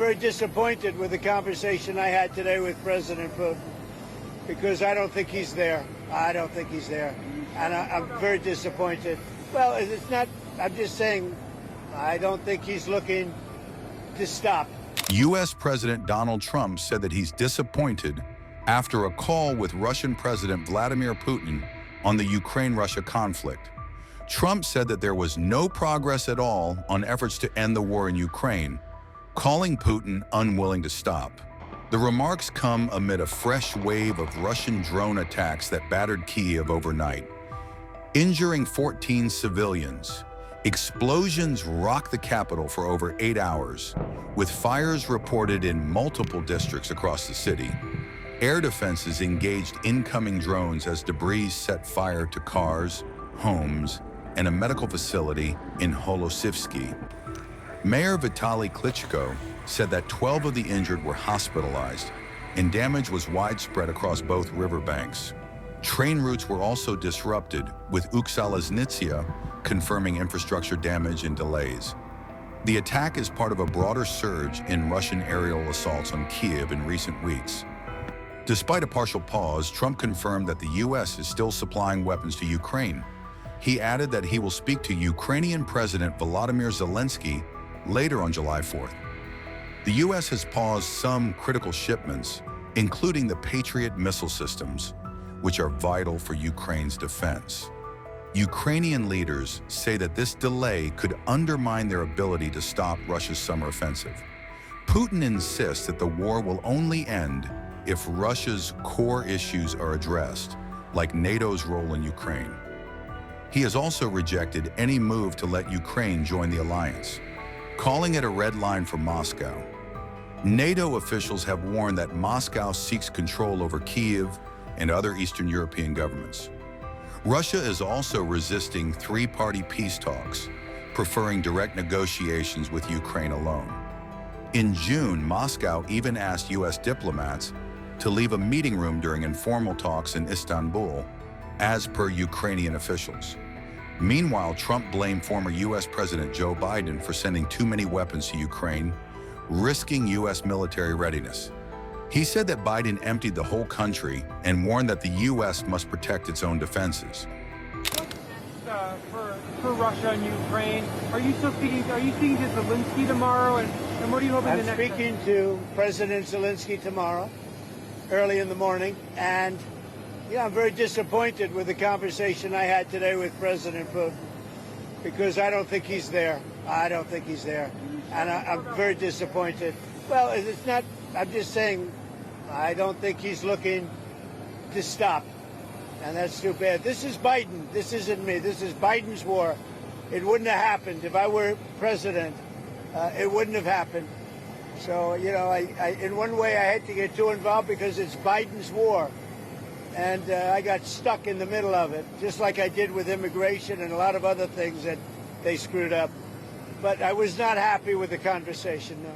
very disappointed with the conversation I had today with President Putin because I don't think he's there. I don't think he's there. And I'm very disappointed. Well, it's not, I'm just saying, I don't think he's looking to stop. U.S. President Donald Trump said that he's disappointed after a call with Russian President Vladimir Putin on the Ukraine-Russia conflict. Trump said that there was no progress at all on efforts to end the war in Ukraine, calling Putin unwilling to stop. The remarks come amid a fresh wave of Russian drone attacks that battered Kiev overnight, injuring 14 civilians. Explosions rocked the capital for over 8 hours, with fires reported in multiple districts across the city. Air defenses engaged incoming drones as debris set fire to cars, homes, and a medical facility in Holosivsky. Mayor Vitaly Klitschko said that 12 of the injured were hospitalized, and damage was widespread across both riverbanks. Train routes were also disrupted, with Uksalazhnitsia confirming infrastructure damage and delays. The attack is part of a broader surge in Russian aerial assaults on Kiev in recent weeks. Despite a partial pause, Trump confirmed that the U.S. is still supplying weapons to Ukraine. He added that he will speak to Ukrainian President Volodymyr Zelenskyy later on July 4th. The U.S. has paused some critical shipments, including the Patriot missile systems, which are vital for Ukraine's defense. Ukrainian leaders say that this delay could undermine their ability to stop Russia's summer offensive. Putin insists that the war will only end if Russia's core issues are addressed, like NATO's role in Ukraine. He has also rejected any move to let Ukraine join the alliance, calling it a red line for Moscow. NATO officials have warned that Moscow seeks control over Kyiv and other Eastern European governments. Russia is also resisting three-party peace talks, preferring direct negotiations with Ukraine alone. In June, Moscow even asked U.S. diplomats to leave a meeting room during informal talks in Istanbul, as per Ukrainian officials. Meanwhile, Trump blamed former U.S. President Joe Biden for sending too many weapons to Ukraine, risking U.S. military readiness. He said that Biden emptied the whole country and warned that the U.S. must protect its own defenses. For Russia and Ukraine, are you speaking to Zelenskyy tomorrow, and what are you hoping the next? I'm speaking to President Zelenskyy tomorrow, early in the morning, and I'm very disappointed with the conversation I had today with President Putin because I don't think he's there. I don't think he's there, and I'm very disappointed. Well, it's not, I'm just saying, I don't think he's looking to stop, and that's too bad. This is Biden. This isn't me. This is Biden's war. It wouldn't have happened if I were president. It wouldn't have happened. So, I in one way, I hate to get too involved because it's Biden's war. And I got stuck in the middle of it, just like I did with immigration and a lot of other things that they screwed up. But I was not happy with the conversation, no.